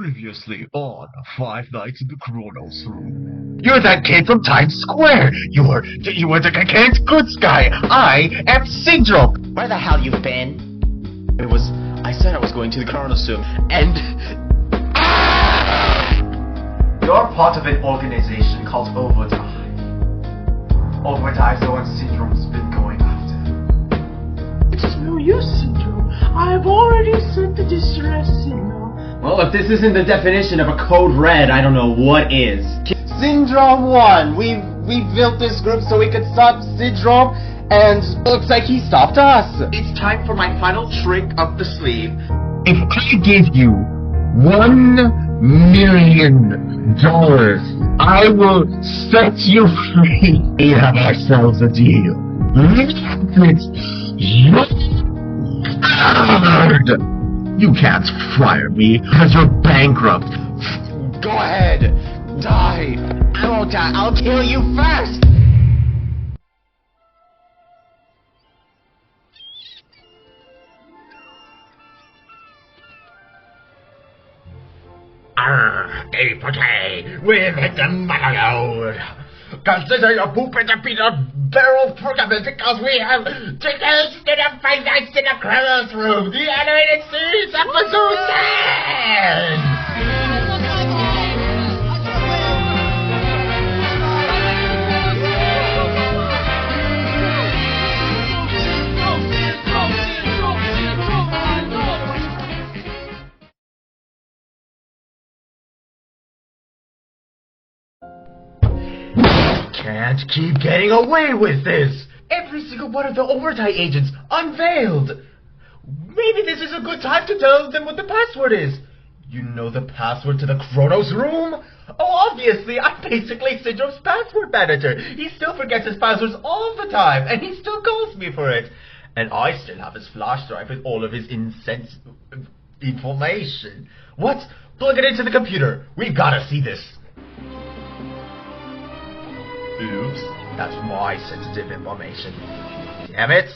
Previously on Five Nights in the Chronos Room. You're that kid from Times Square! You were the Kent Goods guy! I am Syndrome! Where the hell you been? I said I was going to the Chronos Room, and... You're part of an organization called Overdrive. Overdrive's the one Syndrome's been going after. It is no use, Syndrome. I have already sent the distress signal. Well, if this isn't the definition of a code red, I don't know what is. Syndrome won! We built this group so we could stop Syndrome, and looks like he stopped us! It's time for my final trick up the sleeve. If I give you $1 million, I will set you free. We have ourselves a deal. You can't fire me because you're bankrupt. Go ahead! Die! I won't die, I'll kill you first! Day we've hit the motherload. Consider your poop in the peanut barrel predicament because we have tickets to the Five Nights in the Chronos Room, the animated series episode 10! Can't keep getting away with this! Every single one of the Overdrive agents unveiled! Maybe this is a good time to tell them what the password is! You know the password to the Chronos Room? Oh, obviously, I'm basically Syndrome's password manager! He still forgets his passwords all the time, and he still calls me for it! And I still have his flash drive with all of his information. What? Plug it into the computer! We've gotta see this! Oops, that's my sensitive information. Damn it!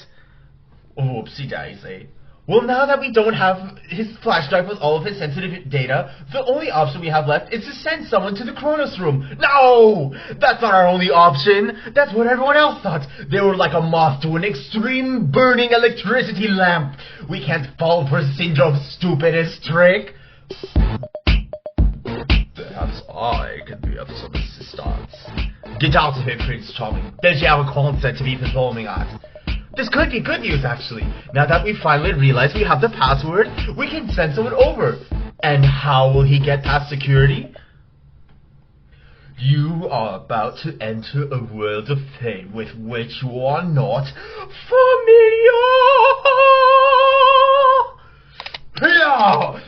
Oopsie daisy. Well, now that we don't have his flash drive with all of his sensitive data, the only option we have left is to send someone to the Chronos Room. No! That's not our only option! That's what everyone else thought. They were like a moth to an extreme burning electricity lamp. We can't fall for Syndrome's stupidest trick. Perhaps I can be of some assistance. Get out of here, Prince Charming. Don't you have a concert to be performing at? This could be good news, actually. Now that we finally realize we have the password, we can send someone over. And how will he get past security? You are about to enter a world of fame with which you are not familiar. Here!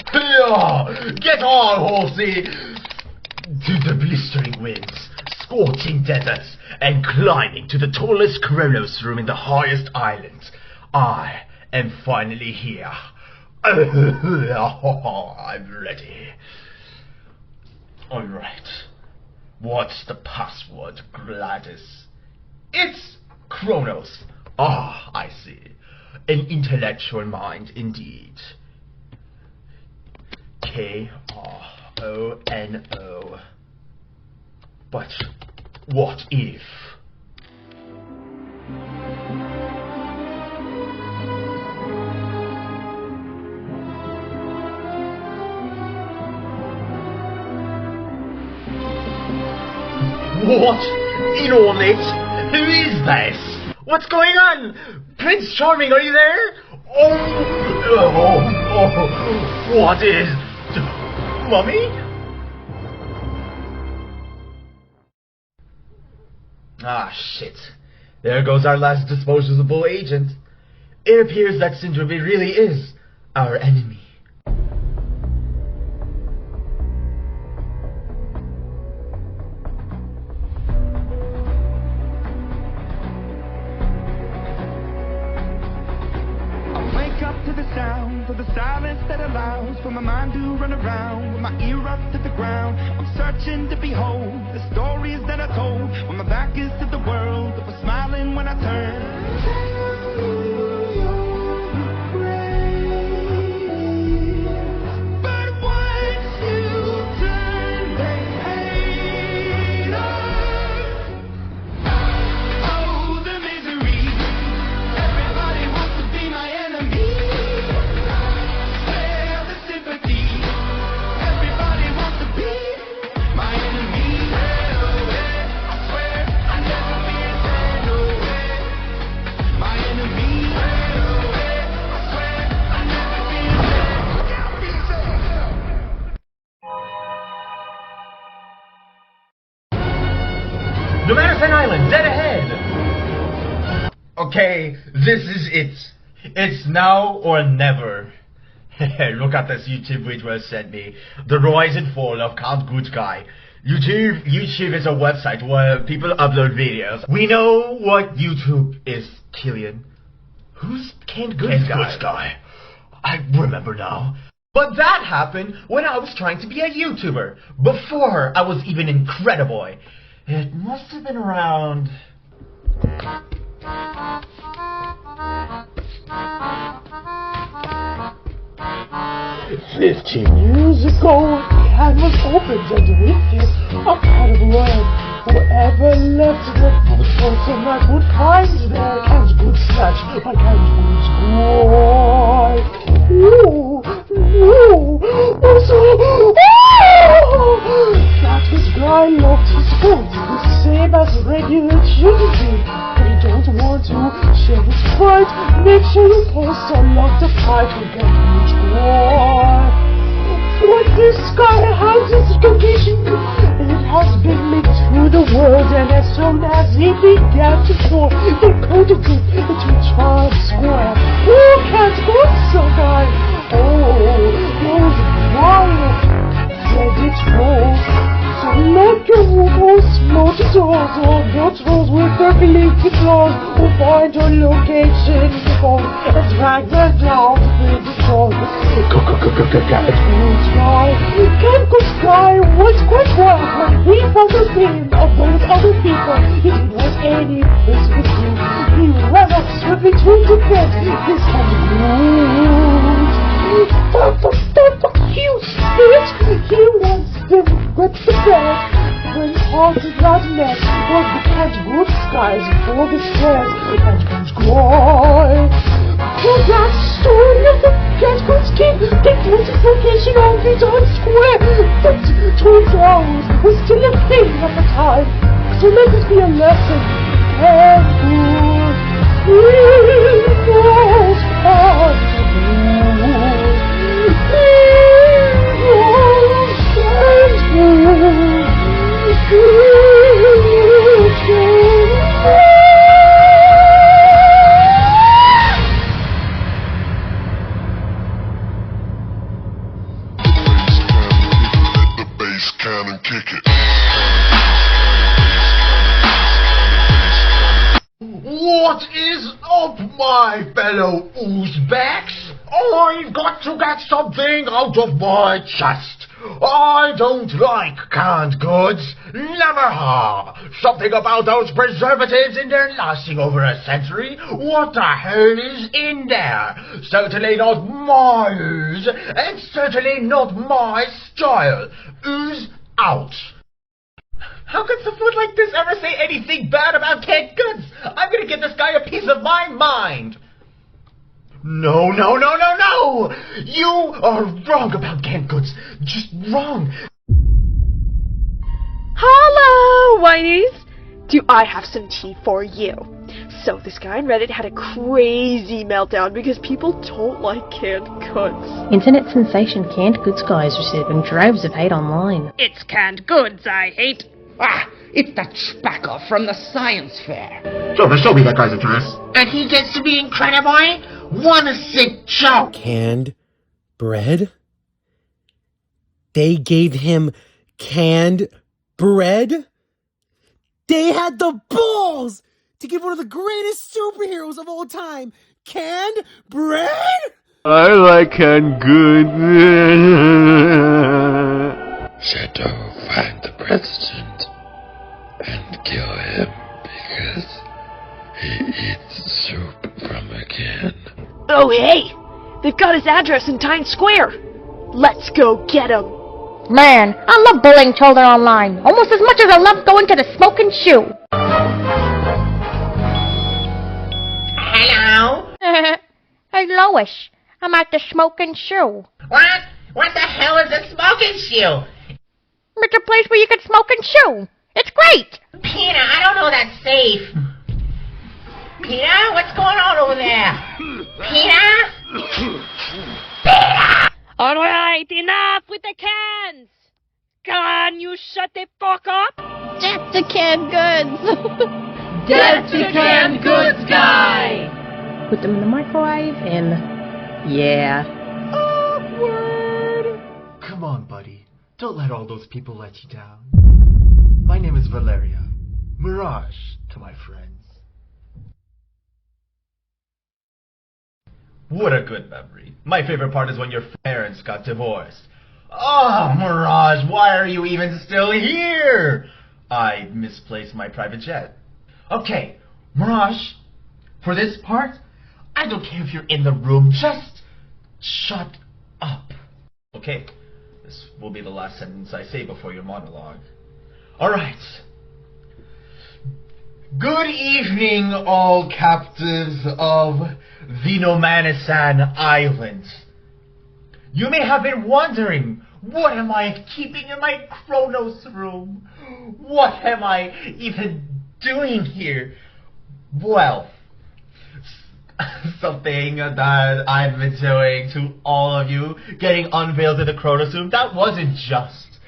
Get on, horsey! To the blistering winds, scorching deserts, and climbing to the tallest Chronos Room in the highest islands. I am finally here. I'm ready. Alright. What's the password, Gladys? It's Chronos. Ah, I see. An intellectual mind indeed. Krono. But what if? What? Enormous? Who is this? What's going on? Prince Charming, are you there? What is... Mummy? Ah, shit. There goes our last disposable agent. It appears that Syndrome really is our enemy. For the silence that allows for my mind to run around with my ear up to the ground. I'm searching to behold the stories that I told when my back is to the world, that was smiling when I turned. But once you No Madison Island, dead ahead! Okay, this is it. It's now or never. Look at this YouTube video sent me. The rise and fall of Count Good Guy. YouTube is a website where people upload videos. We know what YouTube is, Killian. Who's Can't Good Guy? I remember now. But that happened when I was trying to be a YouTuber. Before I was even Incrediboy. It must have been around... 15 years ago, canvas opened and with it a kind of world. Whoever left that person that would find their Can's Good snatch by Can's Good's boy. Ooh, ooh, also, that this guy loved his food the same as regular children do. But he don't want to share his pride. Make sure you post along the fight for Can's Good's boy. What this guy has his location, it has been linked to the world, and as soon as he began to tour, they coded it into Charles Square. Who can't go so guy? Oh, those wild Reddit trolls. So let your rumors, motors, or bottles with their blinking claws will find your location and drag them down with the troll. Can't Good Guy was quite wild when he found the name of those other people. He didn't want any place with you. He ran up swiftly to defend his Fuck you, spirit! He wants them with the bed. When Paul did not met was the Can't Good Skies for the stairs and Can't Guy. For that story of the Can't Good King, they put his location on his own square. But Twin Towers was still a thing at the time. So let this be a lesson. Can't Good, he knows how to do. What is up, my fellow Uzbeks? I've got to get something out of my chest. I don't like canned goods. Never have. Something about those preservatives in there lasting over a century. What the hell is in there? Certainly not my ooze, and certainly not my style. Ooze out. How could some food like this ever say anything bad about canned goods? I'm gonna give this guy a piece of my mind. No! You are wrong about canned goods. Just wrong. Hello, whinies! Do I have some tea for you? So, this guy on Reddit had a crazy meltdown because people don't like canned goods. Internet sensation Canned Goods Guy is receiving droves of hate online. It's canned goods I hate. Ah, it's that spacker from the science fair. Show me that guy's address. And he gets to be Incrediboy? What a sick joke! Canned bread? They gave him canned bread? They had the balls to give one of the greatest superheroes of all time canned bread? I like canned goods. Shadow, find the president and kill him because he eats soup from a can. Oh, hey! They've got his address in Times Square! Let's go get him! Man, I love bullying children online, almost as much as I love going to the Smoking Shoe. Hello? Hey, Lois, I'm at the Smoking Shoe. What? What the hell is a smoking shoe? It's a place where you can smoke and chew. It's great! Peter, I don't know that's safe. Peter, what's going on over there? Peter? Peter! Alright, enough with the cans! Can you shut the fuck up? Death to canned goods! Death to canned goods guy! Put them in the microwave and... yeah. Awkward! Come on, buddy. Don't let all those people let you down. My name is Valeria. Mirage to my friends. What a good memory. My favorite part is when your parents got divorced. Oh, Mirage, why are you even still here? I misplaced my private jet. Okay, Mirage, for this part, I don't care if you're in the room, just shut up. Okay, this will be the last sentence I say before your monologue. Alright. Good evening, all captives of Venomanisan Island. You may have been wondering, what am I keeping in my Chronos room? What am I even doing here? Well, something that I've been doing to all of you, getting unveiled in the Chronos room, that wasn't just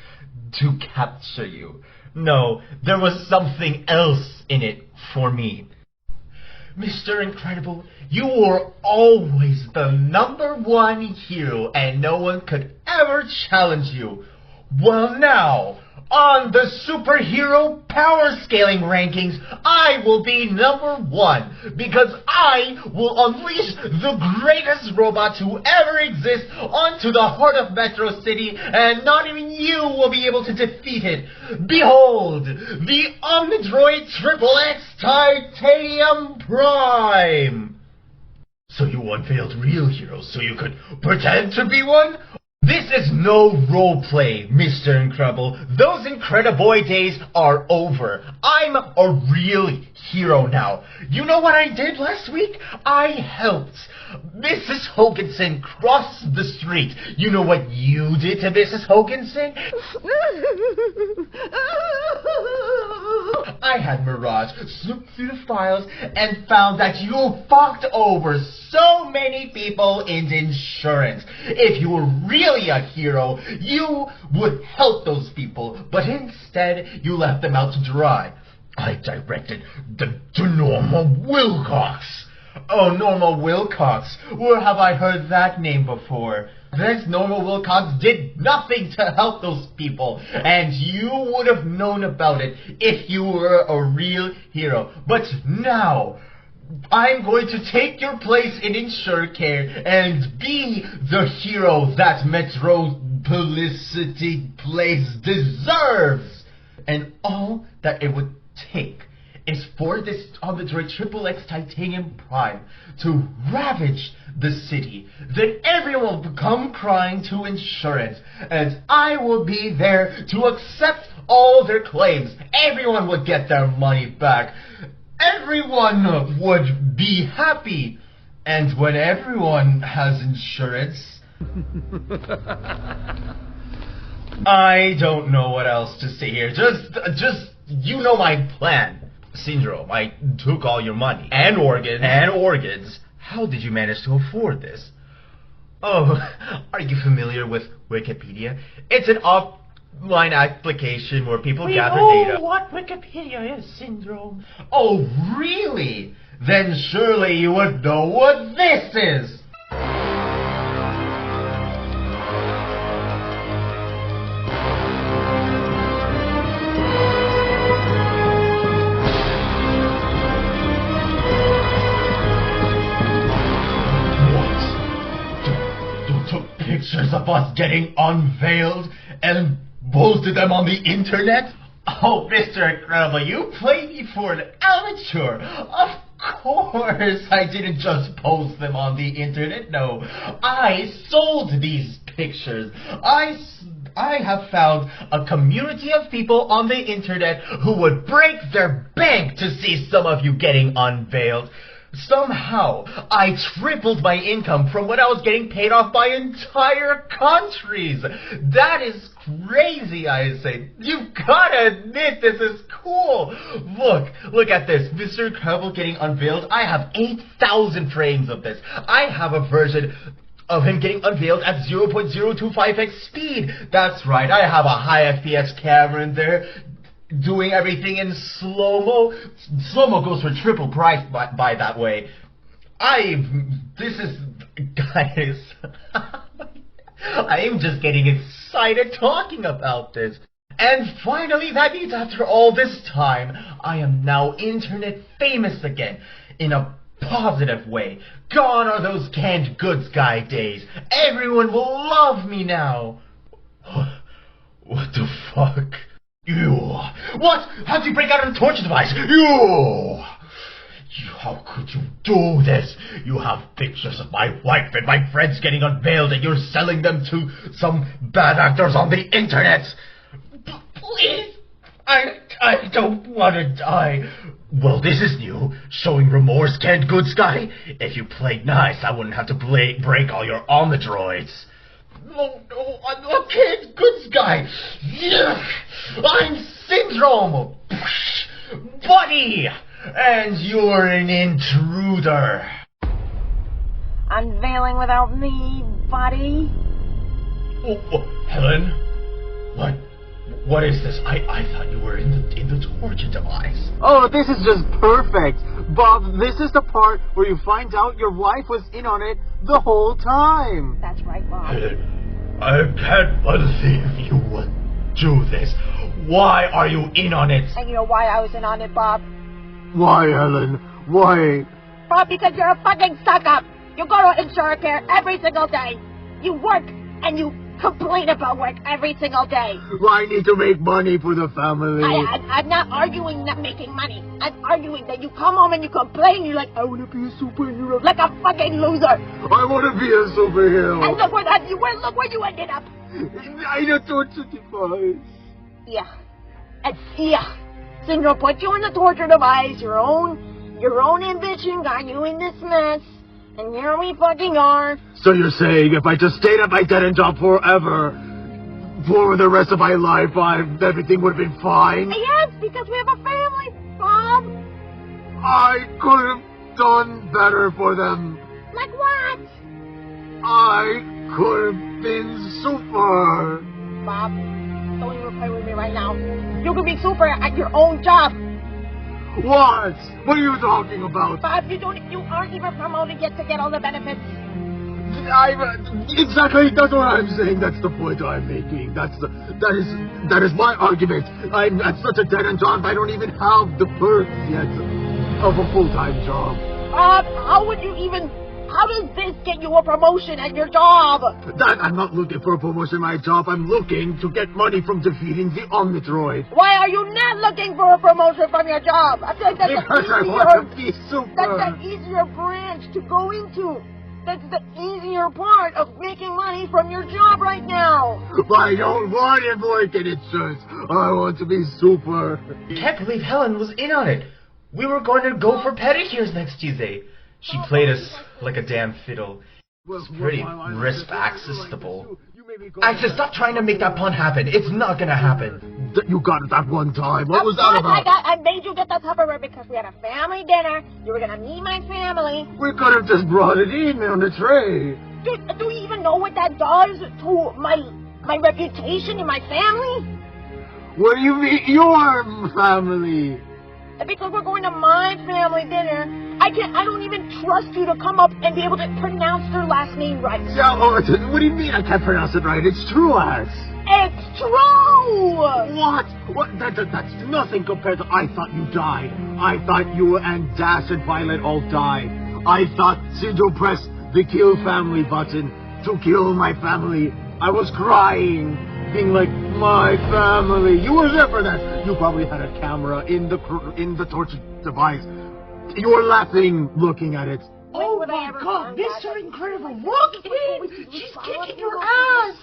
to capture you. No, there was something else in it for me. Mr. Incredible, you were always the #1 hero and no one could ever challenge you. Well now, on the superhero power scaling rankings, I will be #1 because I will unleash the greatest robot to ever exist onto the heart of Metro City, and not even you will be able to defeat it. Behold, the Omnidroid XXX Titanium Prime! So you unveiled real heroes so you could pretend to be one? This is no roleplay, Mr. Incredible. Those Incrediboy days are over. I'm a real hero now. You know what I did last week? I helped Mrs. Hoganson cross the street. You know what you did to Mrs. Hoganson? I had Mirage snoop through the files and found that you fucked over so many people in insurance. If you were really a hero, you would help those people, but instead you left them out to dry. I directed the Norma Wilcox. Oh, Norma Wilcox. Where have I heard that name before? This Norma Wilcox did nothing to help those people, and you would have known about it if you were a real hero. But now, I'm going to take your place in InsureCare and be the hero that Metropolicity Place deserves. And all that it would take is for this Omnidroid XXX Titanium Prime to ravage the city. Then everyone will come crying to insurance, and I will be there to accept all their claims. Everyone would get their money back. Everyone would be happy. And when everyone has insurance, I don't know what else to say here. Just, you know my plan. Syndrome, I took all your money. And organs. How did you manage to afford this? Oh, are you familiar with Wikipedia? It's an offline application where people gather data. What Wikipedia is, Syndrome. Oh, really? Then surely you would know what this is! Pictures of us getting unveiled and posted them on the internet? Oh, Mr. Incredible, you played me for an amateur. Of course, I didn't just post them on the internet. No, I sold these pictures. I have found a community of people on the internet who would break their bank to see some of you getting unveiled. Somehow, I tripled my income from what I was getting paid off by entire countries. That is crazy, I say. You've gotta admit this is cool. Look at this. Mr. Incredible getting unveiled. I have 8,000 frames of this. I have a version of him getting unveiled at 0.025x speed. That's right, I have a high FPS camera in there. doing everything in slow-mo. Slow-mo goes for triple price by that way. Guys, I am just getting excited talking about this. And finally, that means after all this time, I am now internet famous again, in a positive way. Gone are those canned goods guy days. Everyone will love me now. What the fuck? You! What? How'd you break out of the torture device? You! How could you do this? You have pictures of my wife and my friends getting unveiled and you're selling them to some bad actors on the internet! Please! I don't want to die. Well, this is new. Showing remorse, canned goods guy. If you played nice, I wouldn't have to break all your Omnidroids. No, I'm a canned goods guy. I'm Syndrome. Buddy! And you're an intruder. Unveiling without me, buddy? Oh, Helen? What is this? I thought you were in the torture device. Oh, this is just perfect. Bob, this is the part where you find out your wife was in on it the whole time. That's right, Bob. Helen, I can't believe you would do this. Why are you in on it? And you know why I was in on it, Bob? Why, Helen? Why? Bob, because you're a fucking suck-up. You go to insurance care every single day. You work and you complain about work every single day. I need to make money for the family. I'm not arguing not making money. I'm arguing that you come home and you complain. You're like, I want to be a superhero. Like a fucking loser. I want to be a superhero. And look where you ended up. In a torture device. Yeah. And yeah. Syndrome put you in the torture device. Your own ambition got you in this mess. And here we fucking are. So you're saying if I just stayed at my dead-end job forever, for the rest of my life, everything would have been fine? Yes, because we have a family, Bob. I could have done better for them. Like what? I could have been super. Bob, don't even play with me right now. You can be super at your own job. What? What are you talking about? Bob, you aren't even promoted yet to get all the benefits. Exactly, that's what I'm saying. That's the point I'm making. That is my argument. I'm at such a dead-end job, I don't even have the perks yet of a full-time job. Bob, how does this get you a promotion at your job? I'm not looking for a promotion at my job. I'm looking to get money from defeating the Omnidroid. Why are you not looking for a promotion from your job? I feel like because I want to be super. That's the easier branch to go into. That's the easier part of making money from your job right now. I don't want embroidered insurance. I want to be super. I can't believe Helen was in on it. We were going to go for pedicures next Tuesday. She played us like a damn fiddle. It's pretty risk-accessible. Actually, stop trying to make that pun happen. It's not gonna happen. You got it that one time. What was that about? I made you get the Tupperware because we had a family dinner. You were gonna meet my family. We could have just brought it in on the tray. Do you even know what that does to my reputation and my family? What do you mean, your family? Because we're going to my family dinner, I don't even trust you to come up and be able to pronounce their last name right. Yeah, what do you mean I can't pronounce it right? It's Truax. It's true! What? That's nothing compared to I Thought You Died. I thought you and Dash and Violet all died. I thought Syndrome pressed the kill family button to kill my family. I was crying, being like, my family. You were there for that. You probably had a camera in the torture device. You were laughing, looking at it. Oh my God, Mr. Incredible, look at it! She's kicking your ass!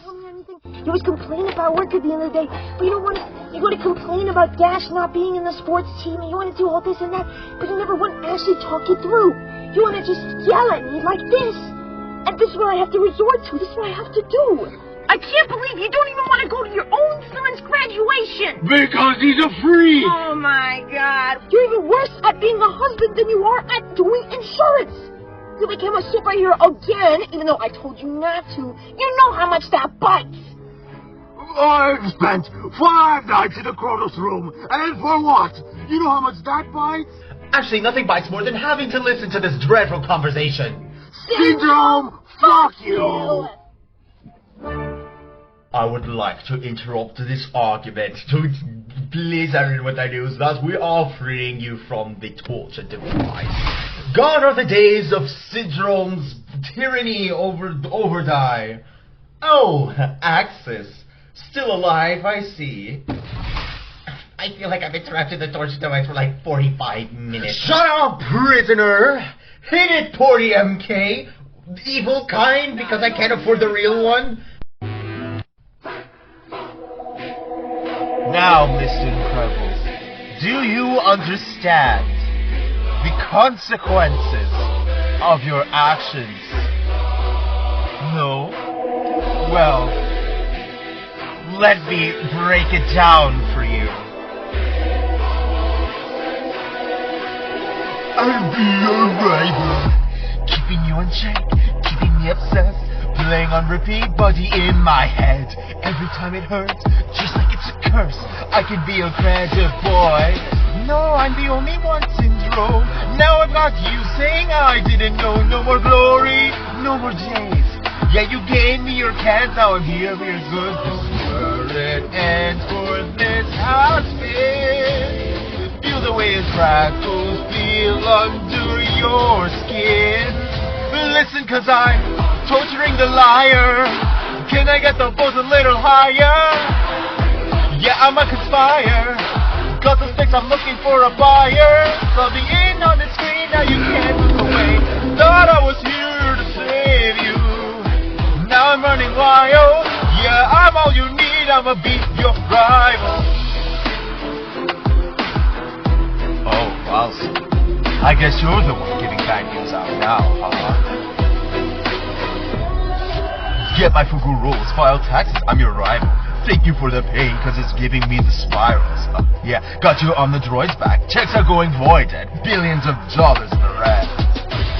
You always complain about work at the end of the day, but you don't want to. You want to complain about Dash not being in the sports team, and you want to do all this and that, but you never want to actually talk it through. You want to just yell at me like this, and this is what I have to resort to. This is what I have to do. I can't believe you don't even want to go to your own son's graduation! Because he's a freak! Oh my God! You're even worse at being a husband than you are at doing insurance! You became a superhero again, even though I told you not to. You know how much that bites! I've spent 5 nights in the Kronos room, and for what? You know how much that bites? Actually, nothing bites more than having to listen to this dreadful conversation. Syndrome, fuck you! I would like to interrupt this argument to please everyone with the news that we are freeing you from the torture device. Gone are the days of Syndrome's tyranny over Overdye. Oh, Axis. Still alive, I see. I feel like I've interrupted the torture device for like 45 minutes. Shut up, prisoner! Hit it, Porty MK! Evil kind, because I can't afford the real one. Now, Mr. Incredible, do you understand the consequences of your actions? No? Well, let me break it down for you. I'll be your rival, keeping you in check, keeping me obsessed, playing on repeat, body in my head. Every time it hurts, just like it's a curse, I can be a creative boy. No, I'm the only one, Syndrome. Now I've got you saying I didn't know. No more glory, no more days. Yeah, you gave me your cans, now I'm here, we're good. For it and for this has been. Feel the way it crackles, feel under your skin. Listen, cause I'm torturing the liar. Can I get the voice a little higher? Yeah, I'm a conspire. Got the sticks, I'm looking for a buyer. Clubbing in on the screen, now you can't look away. Thought I was here to save you. Now I'm running wild. Yeah, I'm all you need, I'ma beat your rival. Oh, well, I guess you're the one giving bad news out now, huh? Get my Fugu rules, file taxes, I'm your rival. Thank you for the pain, cause it's giving me the spirals. Yeah, got you on the droid's back. Checks are going void and billions of dollars in the red.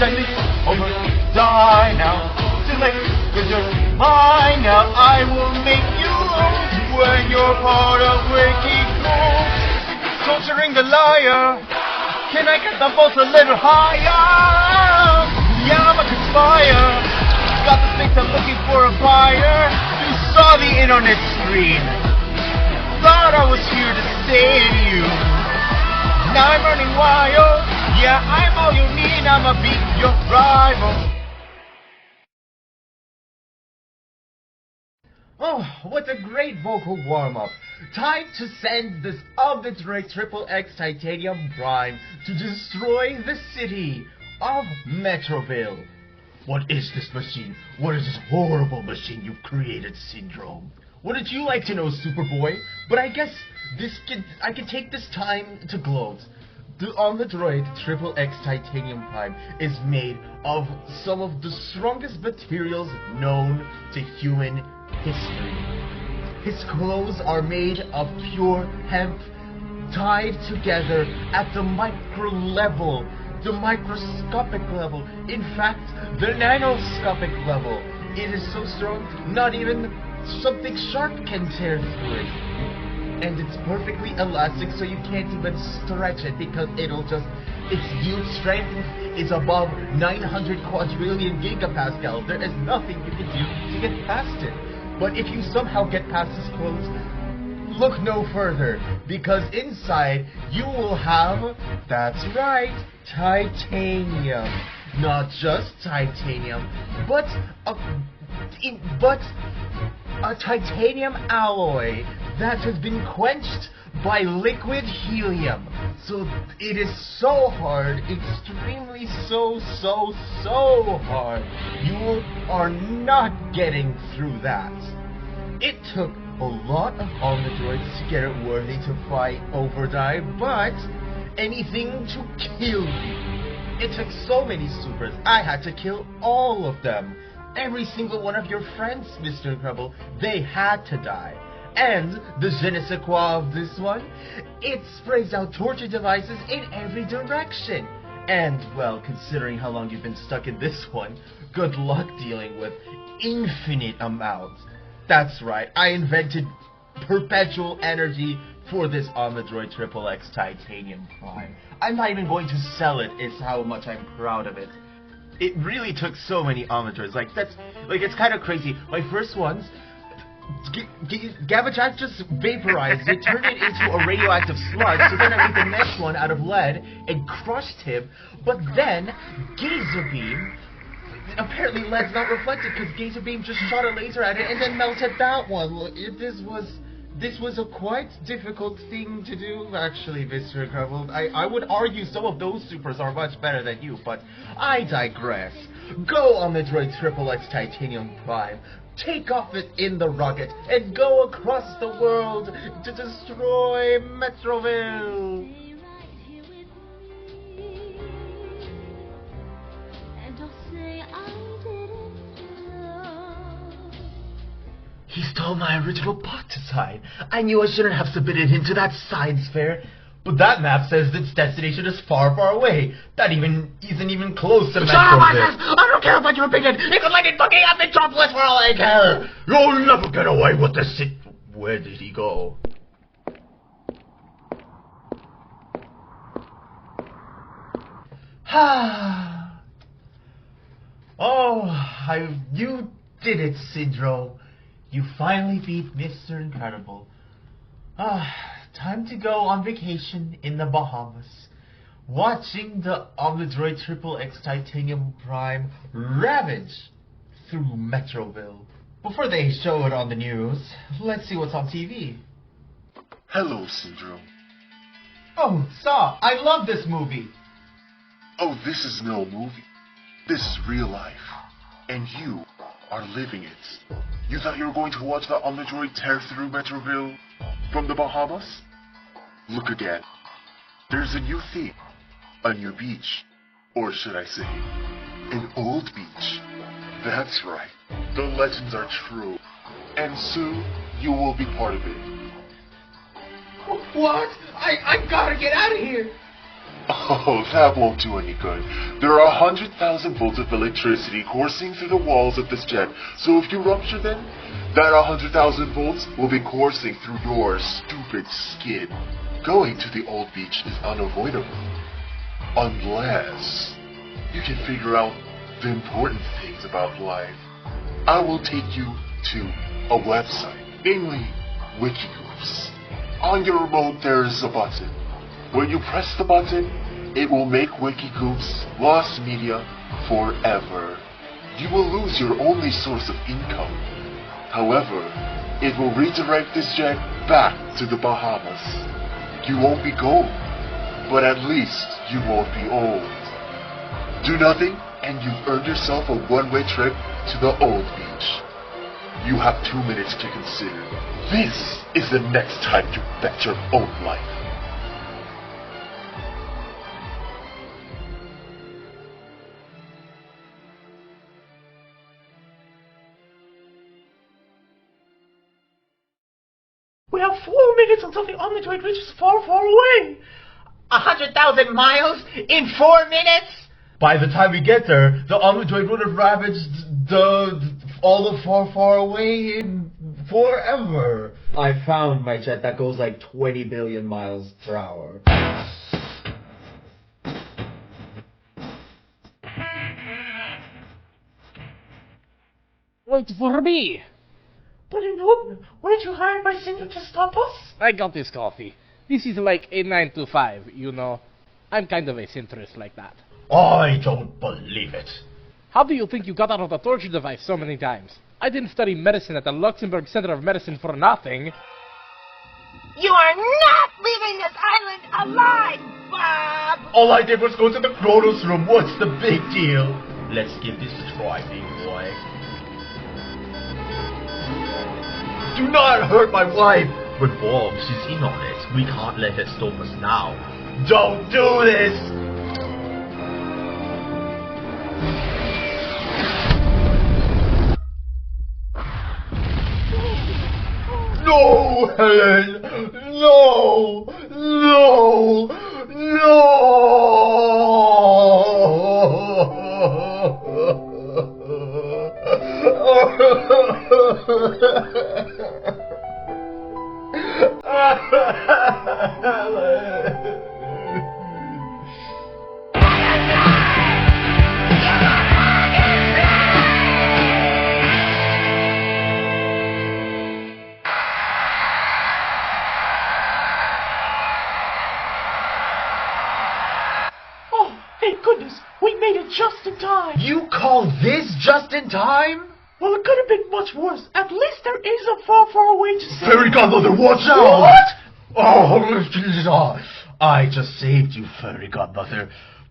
Time over, die now. Too late, cause you're mine now. I will make you lose when you're part of breaking rules. Torturing the liar. Can I get the votes a little higher? Yeah, I'm a conspire. Got the things I'm looking for a buyer. You saw the internet screen. Thought I was here to save you. Now I'm running wild. Yeah, I'm all you need. I'ma beat your rival. Oh, what a great vocal warm-up. Time to send this Omnidroid XXX Titanium Prime to destroy the city of Metroville. What is this machine? What is this horrible machine you've created, Syndrome? Wouldn't you like to know, Superboy? But I guess I can take this time to gloat. The Omnidroid XXX Titanium Prime is made of some of the strongest materials known to human history. His clothes are made of pure hemp, tied together at the micro level, the microscopic level, in fact, the nanoscopic level. It is so strong, not even something sharp can tear through it. And it's perfectly elastic, so you can't even stretch it, because its yield strength is above 900 quadrillion gigapascal. There is nothing you can do to get past it. But if you somehow get past his clothes, look no further, because inside you will have, that's right, titanium. Not just titanium, but a titanium alloy that has been quenched by liquid helium. So it is so hard, extremely so hard. You are not getting through that. It took a lot of Omnidroids to get it worthy to fight Overdye, but anything to kill you. It took so many supers, I had to kill all of them. Every single one of your friends, Mr. Incredible, they had to die. And the je ne sais quoi of this one, it sprays out torture devices in every direction. And, well, considering how long you've been stuck in this one, good luck dealing with infinite amounts. That's right. I invented perpetual energy for this Omnidroid XXX Titanium Prime. I'm not even going to sell it, is how much I'm proud of it. It really took so many Omnidroids. It's kind of crazy. My first ones, Gavajack just vaporized it, turned it into a radioactive sludge, so then I made the next one out of lead and crushed him, but then Gazer Beam, apparently lead's not reflected because Gazer Beam just shot a laser at it and then melted that one. This was a quite difficult thing to do, actually, Mr. Incredible. I would argue some of those supers are much better than you, but I digress. Go on the Droid XXX Titanium Prime, take off it in the rocket, and go across the world to destroy Metroville! He stole my original bot design. I knew I shouldn't have submitted him to that science fair. But that map says its destination is far, far away. That isn't even close to Metroville. I don't care about your opinion. You can let it fucking up Metropolis for all I care. You'll never get away with this. Where did he go? You did it, Sidro. You finally beat Mr. Incredible. Time to go on vacation in the Bahamas, watching the Omnidroid XXX Titanium Prime ravage through Metroville. Before they show it on the news, let's see what's on TV. Hello, Syndrome. Oh, Saw, I love this movie. Oh, this is no movie. This is real life. And you are living it. You thought you were going to watch the Omnidroid tear through Metroville from the Bahamas? Look again. There's a new theme. A new beach. Or should I say, an old beach. That's right. The legends are true. And soon, you will be part of it. What? I gotta get out of here! Oh, that won't do any good. There are 100,000 volts of electricity coursing through the walls of this jet, so if you rupture them, that 100,000 volts will be coursing through your stupid skin. Going to the old beach is unavoidable. Unless you can figure out the important things about life. I will take you to a website, namely Wikigoops. On your remote there is a button. When you press the button, it will make Wikigoops lost media forever. You will lose your only source of income. However, it will redirect this jet back to the Bahamas. You won't be gold, but at least you won't be old. Do nothing, and you've earned yourself a one-way trip to the old beach. You have 2 minutes to consider. This is the next time you bet your own life. We have 4 minutes until the Omnidroid reaches far, far away. 100,000 miles in 4 minutes? By the time we get there, the Omnidroid would have ravaged all the far, far away in forever. I found my jet that goes like 20 billion miles per hour. Wait for me! But no, weren't you hired by Cinder to stop us? I got this coffee. This is like a 9 to 5, you know. I'm kind of a centrist like that. I don't believe it. How do you think you got out of the torture device so many times? I didn't study medicine at the Luxembourg Center of Medicine for nothing. You are not leaving this island alive, Bob! All I did was go to the Kronos room. What's the big deal? Let's give this a try, big boy. Do not hurt my wife! But Bob, she's in on it. We can't let her stop us now. Don't do this! No, Helen! No! No! No! Oh, thank goodness, we made it just in time. You call this just in time? Well, it could have been much worse. At least there is a far, far way to say. Fairy Godmother, watch out! What? Oh, I just saved you, Fairy Godmother.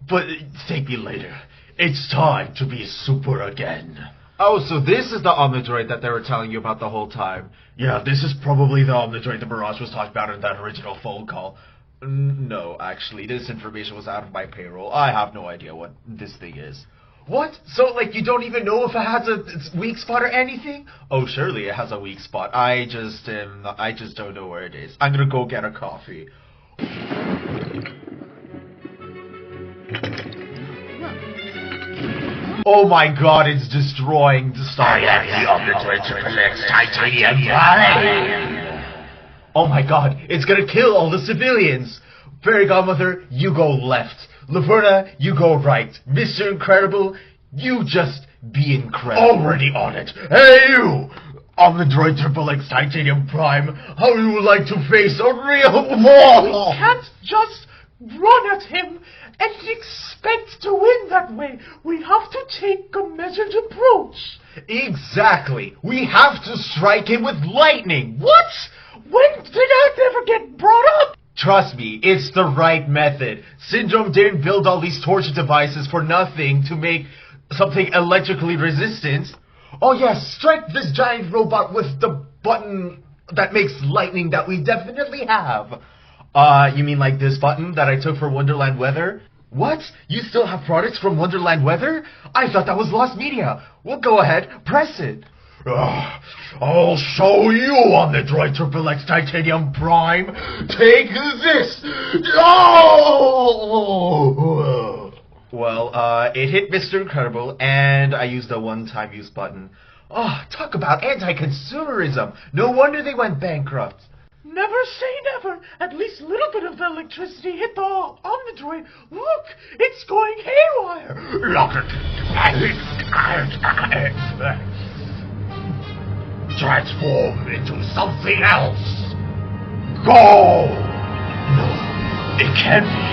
But thank me later. It's time to be super again. Oh, so this is the Omnidroid that they were telling you about the whole time. Yeah, this is probably the Omnidroid that Mirage was talking about in that original phone call. No, actually, this information was out of my payroll. I have no idea what this thing is. What? So, like, you don't even know if it has a weak spot or anything? Oh, surely it has a weak spot. I just don't know where it is. I'm gonna go get a coffee. Oh my god, it's destroying the Star. I am the Omnidroid Triple X Titanium Prime. Oh my god, it's gonna kill all the civilians. Fairy Godmother, you go left. Laverna, you go right. Mr. Incredible, you just be incredible. Already on it. Hey you! Omnidroid Triple X Titanium Prime, how you would like to face a real war? We can't just run at him and expect to win that way. We have to take a measured approach. Exactly. We have to strike him with lightning. What? When did that ever get brought up? Trust me, it's the right method. Syndrome didn't build all these torture devices for nothing to make something electrically resistant. Oh yes, strike this giant robot with the button that makes lightning that we definitely have. You mean like this button that I took for Wonderland Weather? What? You still have products from Wonderland Weather? I thought that was lost media. Well, go ahead, press it. I'll show you on the Droid Triple X Titanium Prime. Take this! Oh! Well, it hit Mr. Incredible, and I used a one-time use button. Oh, talk about anti-consumerism. No wonder they went bankrupt. Never say never. At least a little bit of the electricity hit the Omnidroid. Look, it's going haywire. Transform into something else. Go! No, it can't be.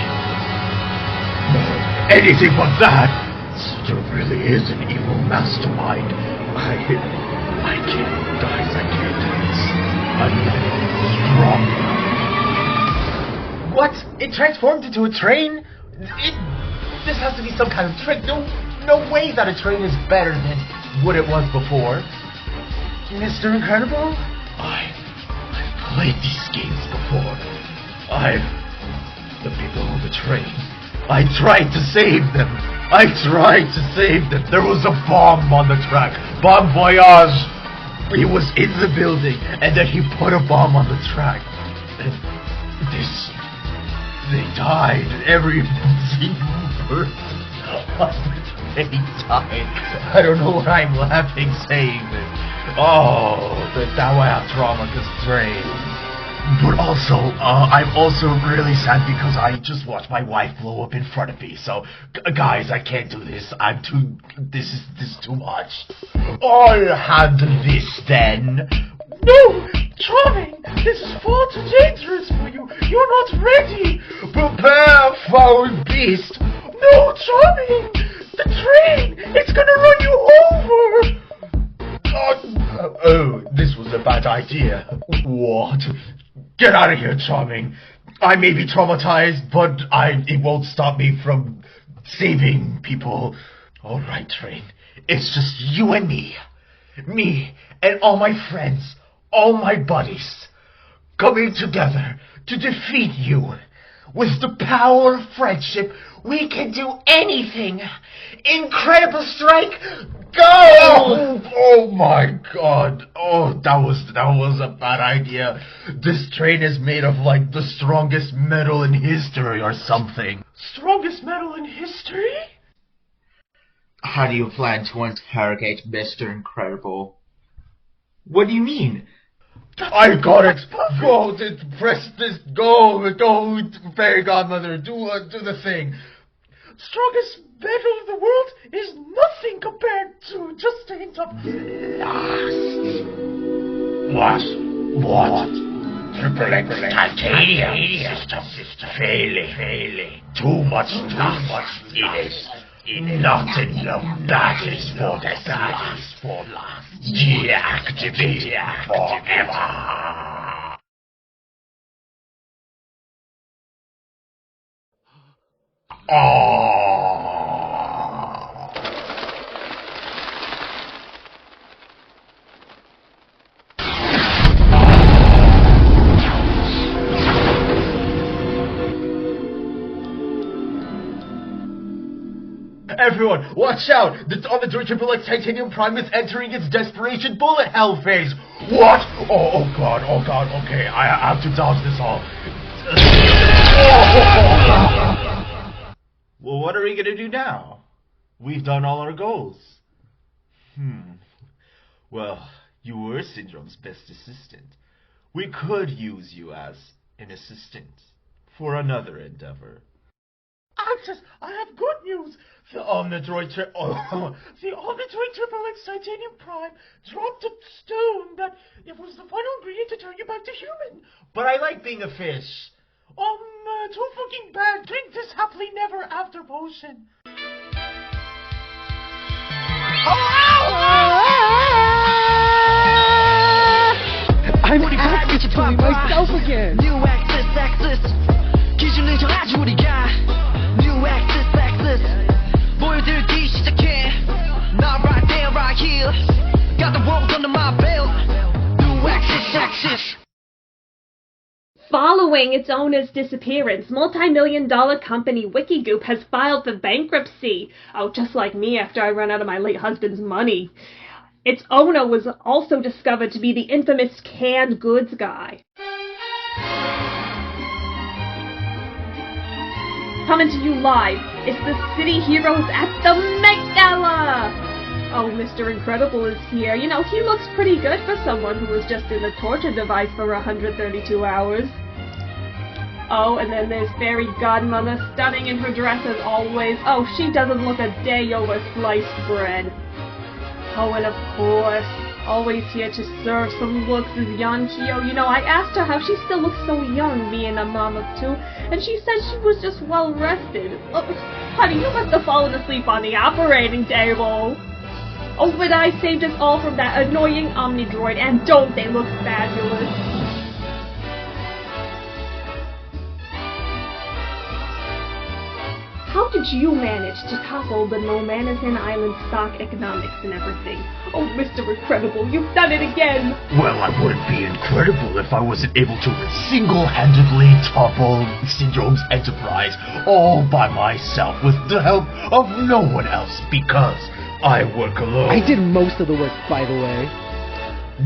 No, anything but that. There really is an evil mastermind. I can't, guys, I can't do this. I'm not strong enough. What? It transformed into a train? This has to be some kind of trick. No way that a train is better than what it was before. Mr. Incredible? I've played these games before. The people on the train. I tried to save them. There was a bomb on the track. Bon Voyage. He was in the building, and then he put a bomb on the track. And they died. Every single person on the train died. I don't know why I'm laughing saying this. Oh, that way I have trauma because of train. But also, I'm also really sad because I just watched my wife blow up in front of me. So, guys, I can't do this. This is too much. I'll handle this then. No, Charming, this is far too dangerous for you. You're not ready. Prepare, foul beast. No, Charming, the train, it's gonna run you over. Oh, this was a bad idea. What? Get out of here, Charming. I may be traumatized, but it won't stop me from saving people. All right, Train. It's just you and me. Me and all my friends, all my buddies, coming together to defeat you. With the power of friendship, we can do anything. Incredible Strike, go! Oh my god. Oh, that was a bad idea. This train is made of like the strongest metal in history or something. Strongest metal in history? How do you plan to interrogate Mr. Incredible? What do you mean? I got it! Go, press this, go, fairy godmother, do the thing. Strongest battle in the world is nothing compared to just a hint of What? Triple X titanium system. Failing. Too much. It is not enough batteries for the last. Deactivate forever. Everyone, watch out! The Omnidroid Triple X Titanium Prime is entering its desperation bullet hell phase! What? Oh god, okay, I have to dodge this all. Well, what are we gonna do now? We've done all our goals. Well, you were Syndrome's best assistant. We could use you as an assistant for another endeavor. Access, I have good news. The Omnidroid Triple X Titanium Prime dropped a stone that it was the final ingredient to turn you back to human. But I like being a fish. Too fucking bad. Drink this happily never after potion. I'm actually myself again. New access. 기준을 정하지 우리가. New access. 보여드리기 시작해. Not right there, right here. Got the world under my belt. New access. Following its owner's disappearance, multi-million-dollar company Wikigoop has filed for bankruptcy. Oh, just like me after I run out of my late husband's money. Its owner was also discovered to be the infamous canned goods guy. Coming to you live, it's the City Heroes at the Met Gala! Oh, Mr. Incredible is here. You know, he looks pretty good for someone who was just in a torture device for 132 hours. Oh, and then there's Fairy Godmother, stunning in her dress as always. Oh, she doesn't look a day over sliced bread. Oh, and of course, always here to serve some looks is Yonkyo. You know, I asked her how she still looks so young, being a mom of two, and she said she was just well rested. Oh, honey, you must have fallen asleep on the operating table. Oh, but I saved us all from that annoying Omnidroid, and don't they look fabulous? How did you manage to topple the No Manhattan Island stock economics and everything? Oh, Mr. Incredible, you've done it again! Well, I wouldn't be incredible if I wasn't able to single-handedly topple Syndrome's enterprise all by myself with the help of no one else because I work alone. I did most of the work, by the way.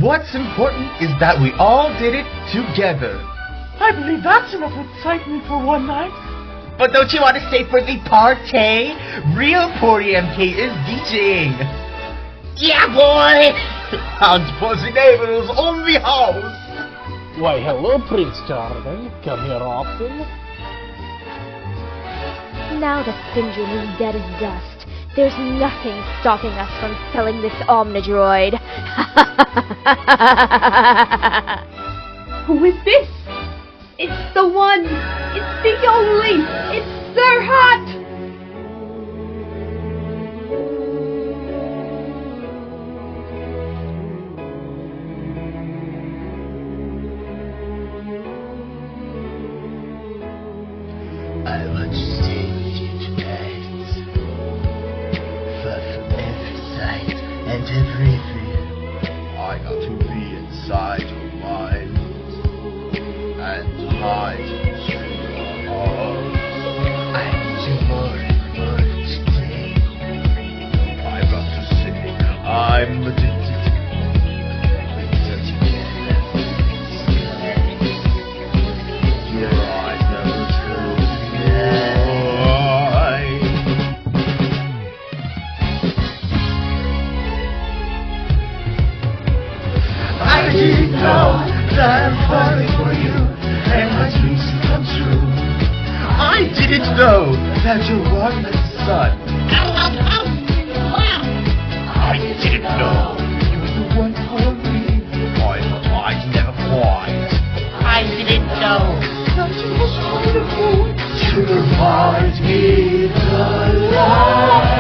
What's important is that we all did it together. I believe that's enough excitement for one night. But don't you want to stay for the party? Real Porty MK is DJing. Yeah, boy! And Fuzzy Neighbor's on the house. Why, hello, Prince Charming. Come here often. Now that Syndrome is dead as dust, there's nothing stopping us from selling this Omnidroid. Who is this? It's the one! It's the only! It's Sir Hot! I want to stay with you tonight, far from every sight and every fear. I got to be inside your mind and hide into your heart. I need you more today. I got to say, I'm addicted. Your eyes never tell me why. that your rotten son. I didn't know he was the one for me. I'd never quite. I didn't know That you was wonderful. To provide me the light.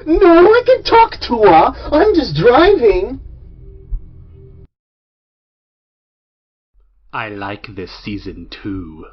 No, I can talk to her. I'm just driving. I like this season too.